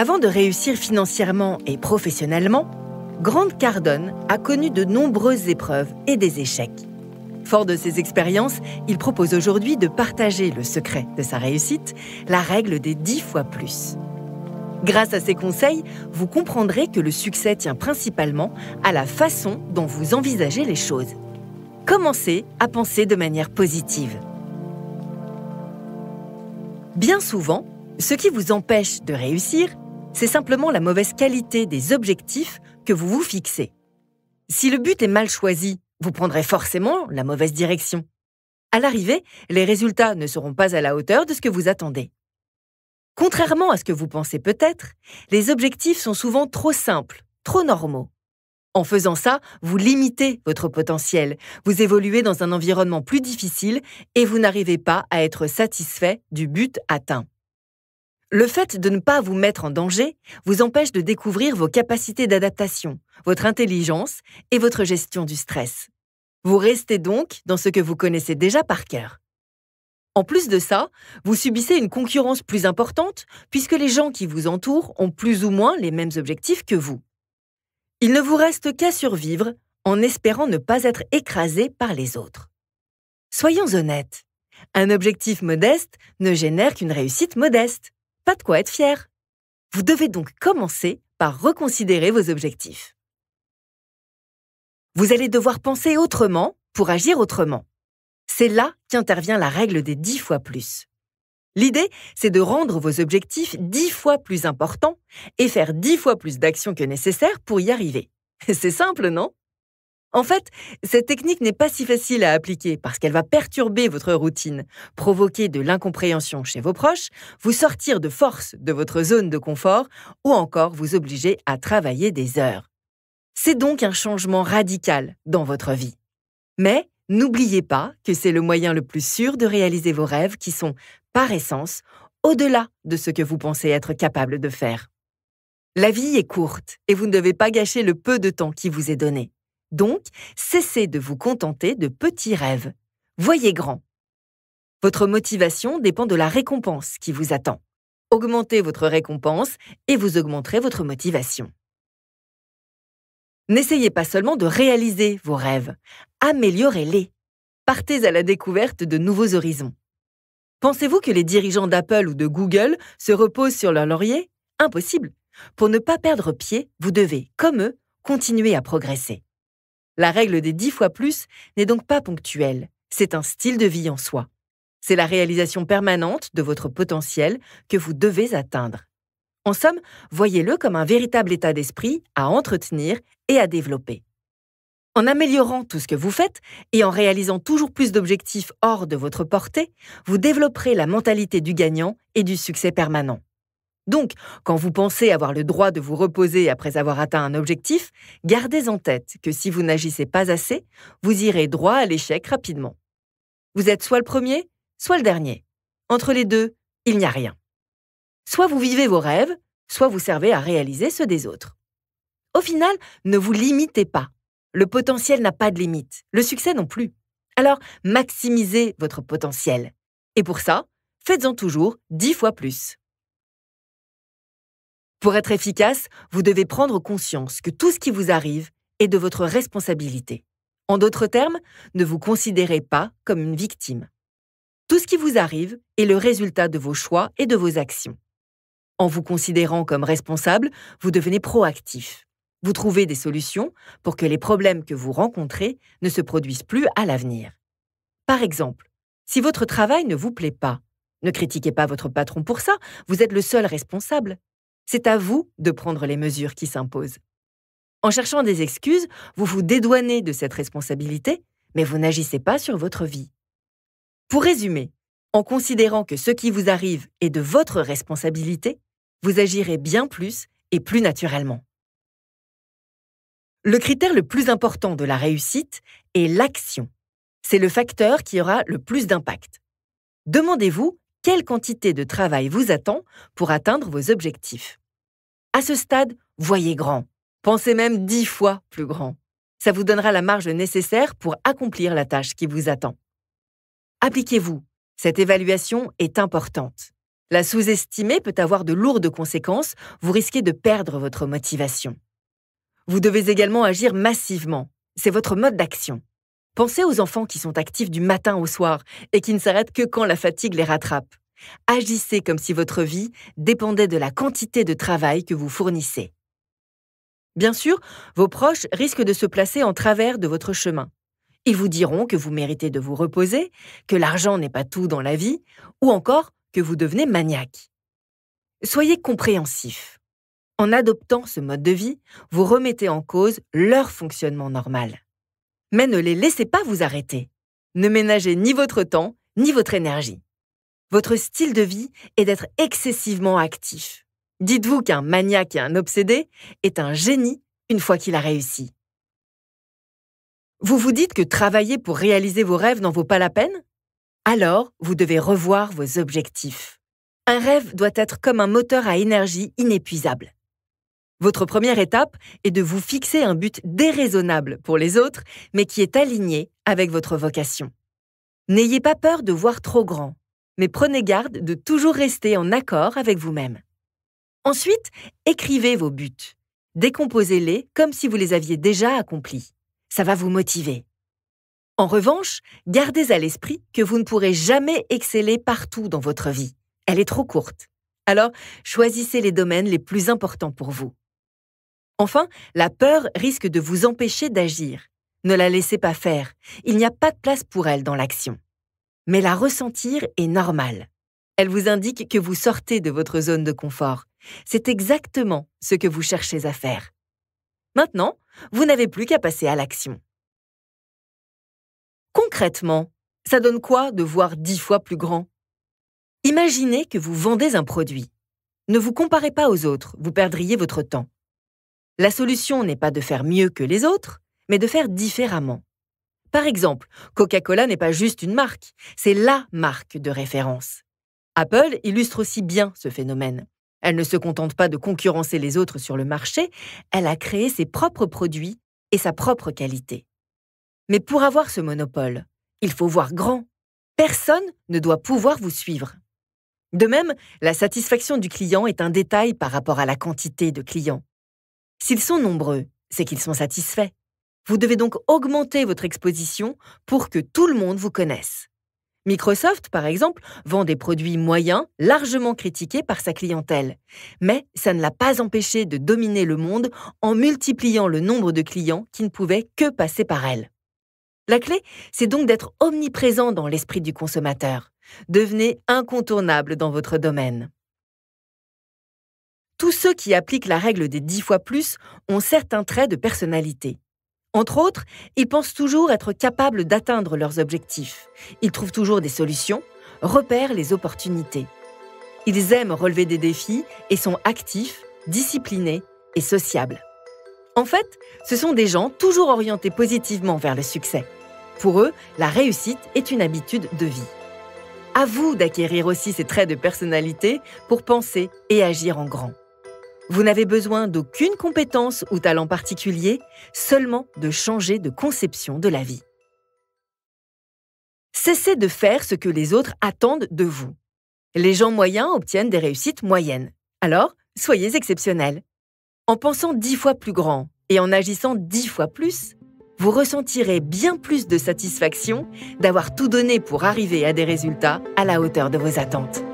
Avant de réussir financièrement et professionnellement, Grant Cardone a connu de nombreuses épreuves et des échecs. Fort de ces expériences, il propose aujourd'hui de partager le secret de sa réussite, la règle des 10 fois plus. Grâce à ces conseils, vous comprendrez que le succès tient principalement à la façon dont vous envisagez les choses. Commencez à penser de manière positive. Bien souvent, ce qui vous empêche de réussir, c'est simplement la mauvaise qualité des objectifs que vous vous fixez. Si le but est mal choisi, vous prendrez forcément la mauvaise direction. À l'arrivée, les résultats ne seront pas à la hauteur de ce que vous attendez. Contrairement à ce que vous pensez peut-être, les objectifs sont souvent trop simples, trop normaux. En faisant ça, vous limitez votre potentiel, vous évoluez dans un environnement plus difficile et vous n'arrivez pas à être satisfait du but atteint. Le fait de ne pas vous mettre en danger vous empêche de découvrir vos capacités d'adaptation, votre intelligence et votre gestion du stress. Vous restez donc dans ce que vous connaissez déjà par cœur. En plus de ça, vous subissez une concurrence plus importante puisque les gens qui vous entourent ont plus ou moins les mêmes objectifs que vous. Il ne vous reste qu'à survivre en espérant ne pas être écrasé par les autres. Soyons honnêtes, un objectif modeste ne génère qu'une réussite modeste. Pas de quoi être fier. Vous devez donc commencer par reconsidérer vos objectifs. Vous allez devoir penser autrement pour agir autrement. C'est là qu'intervient la règle des 10 fois plus. L'idée, c'est de rendre vos objectifs 10 fois plus importants et faire 10 fois plus d'actions que nécessaire pour y arriver. C'est simple, non? En fait, cette technique n'est pas si facile à appliquer parce qu'elle va perturber votre routine, provoquer de l'incompréhension chez vos proches, vous sortir de force de votre zone de confort ou encore vous obliger à travailler des heures. C'est donc un changement radical dans votre vie. Mais n'oubliez pas que c'est le moyen le plus sûr de réaliser vos rêves qui sont, par essence, au-delà de ce que vous pensez être capable de faire. La vie est courte et vous ne devez pas gâcher le peu de temps qui vous est donné. Donc, cessez de vous contenter de petits rêves. Voyez grand. Votre motivation dépend de la récompense qui vous attend. Augmentez votre récompense et vous augmenterez votre motivation. N'essayez pas seulement de réaliser vos rêves, améliorez-les. Partez à la découverte de nouveaux horizons. Pensez-vous que les dirigeants d'Apple ou de Google se reposent sur leur laurier? Impossible. Pour ne pas perdre pied, vous devez, comme eux, continuer à progresser. La règle des 10 fois plus n'est donc pas ponctuelle, c'est un style de vie en soi. C'est la réalisation permanente de votre potentiel que vous devez atteindre. En somme, voyez-le comme un véritable état d'esprit à entretenir et à développer. En améliorant tout ce que vous faites et en réalisant toujours plus d'objectifs hors de votre portée, vous développerez la mentalité du gagnant et du succès permanent. Donc, quand vous pensez avoir le droit de vous reposer après avoir atteint un objectif, gardez en tête que si vous n'agissez pas assez, vous irez droit à l'échec rapidement. Vous êtes soit le premier, soit le dernier. Entre les deux, il n'y a rien. Soit vous vivez vos rêves, soit vous servez à réaliser ceux des autres. Au final, ne vous limitez pas. Le potentiel n'a pas de limite, le succès non plus. Alors, maximisez votre potentiel. Et pour ça, faites-en toujours 10 fois plus. Pour être efficace, vous devez prendre conscience que tout ce qui vous arrive est de votre responsabilité. En d'autres termes, ne vous considérez pas comme une victime. Tout ce qui vous arrive est le résultat de vos choix et de vos actions. En vous considérant comme responsable, vous devenez proactif. Vous trouvez des solutions pour que les problèmes que vous rencontrez ne se produisent plus à l'avenir. Par exemple, si votre travail ne vous plaît pas, ne critiquez pas votre patron pour ça, vous êtes le seul responsable. C'est à vous de prendre les mesures qui s'imposent. En cherchant des excuses, vous vous dédouanez de cette responsabilité, mais vous n'agissez pas sur votre vie. Pour résumer, en considérant que ce qui vous arrive est de votre responsabilité, vous agirez bien plus et plus naturellement. Le critère le plus important de la réussite est l'action. C'est le facteur qui aura le plus d'impact. Demandez-vous quelle quantité de travail vous attend pour atteindre vos objectifs. À ce stade, voyez grand. Pensez même 10 fois plus grand. Ça vous donnera la marge nécessaire pour accomplir la tâche qui vous attend. Appliquez-vous. Cette évaluation est importante. La sous-estimer peut avoir de lourdes conséquences, vous risquez de perdre votre motivation. Vous devez également agir massivement, c'est votre mode d'action. Pensez aux enfants qui sont actifs du matin au soir et qui ne s'arrêtent que quand la fatigue les rattrape. Agissez comme si votre vie dépendait de la quantité de travail que vous fournissez. Bien sûr, vos proches risquent de se placer en travers de votre chemin. Ils vous diront que vous méritez de vous reposer, que l'argent n'est pas tout dans la vie, ou encore que vous devenez maniaque. Soyez compréhensif. En adoptant ce mode de vie, vous remettez en cause leur fonctionnement normal. Mais ne les laissez pas vous arrêter. Ne ménagez ni votre temps, ni votre énergie. Votre style de vie est d'être excessivement actif. Dites-vous qu'un maniaque et un obsédé est un génie une fois qu'il a réussi. Vous vous dites que travailler pour réaliser vos rêves n'en vaut pas la peine? Alors, vous devez revoir vos objectifs. Un rêve doit être comme un moteur à énergie inépuisable. Votre première étape est de vous fixer un but déraisonnable pour les autres, mais qui est aligné avec votre vocation. N'ayez pas peur de voir trop grand, mais prenez garde de toujours rester en accord avec vous-même. Ensuite, écrivez vos buts. Décomposez-les comme si vous les aviez déjà accomplis. Ça va vous motiver. En revanche, gardez à l'esprit que vous ne pourrez jamais exceller partout dans votre vie. Elle est trop courte. Alors, choisissez les domaines les plus importants pour vous. Enfin, la peur risque de vous empêcher d'agir. Ne la laissez pas faire. Il n'y a pas de place pour elle dans l'action. Mais la ressentir est normale. Elle vous indique que vous sortez de votre zone de confort. C'est exactement ce que vous cherchez à faire. Maintenant, vous n'avez plus qu'à passer à l'action. Concrètement, ça donne quoi de voir 10 fois plus grand? Imaginez que vous vendez un produit. Ne vous comparez pas aux autres, vous perdriez votre temps. La solution n'est pas de faire mieux que les autres, mais de faire différemment. Par exemple, Coca-Cola n'est pas juste une marque, c'est la marque de référence. Apple illustre aussi bien ce phénomène. Elle ne se contente pas de concurrencer les autres sur le marché, elle a créé ses propres produits et sa propre qualité. Mais pour avoir ce monopole, il faut voir grand. Personne ne doit pouvoir vous suivre. De même, la satisfaction du client est un détail par rapport à la quantité de clients. S'ils sont nombreux, c'est qu'ils sont satisfaits. Vous devez donc augmenter votre exposition pour que tout le monde vous connaisse. Microsoft, par exemple, vend des produits moyens largement critiqués par sa clientèle. Mais ça ne l'a pas empêché de dominer le monde en multipliant le nombre de clients qui ne pouvaient que passer par elle. La clé, c'est donc d'être omniprésent dans l'esprit du consommateur. Devenez incontournable dans votre domaine. Tous ceux qui appliquent la règle des 10 fois plus ont certains traits de personnalité. Entre autres, ils pensent toujours être capables d'atteindre leurs objectifs. Ils trouvent toujours des solutions, repèrent les opportunités. Ils aiment relever des défis et sont actifs, disciplinés et sociables. En fait, ce sont des gens toujours orientés positivement vers le succès. Pour eux, la réussite est une habitude de vie. À vous d'acquérir aussi ces traits de personnalité pour penser et agir en grand. Vous n'avez besoin d'aucune compétence ou talent particulier, seulement de changer de conception de la vie. Cessez de faire ce que les autres attendent de vous. Les gens moyens obtiennent des réussites moyennes. Alors, soyez exceptionnels. En pensant 10 fois plus grand et en agissant 10 fois plus, vous ressentirez bien plus de satisfaction d'avoir tout donné pour arriver à des résultats à la hauteur de vos attentes.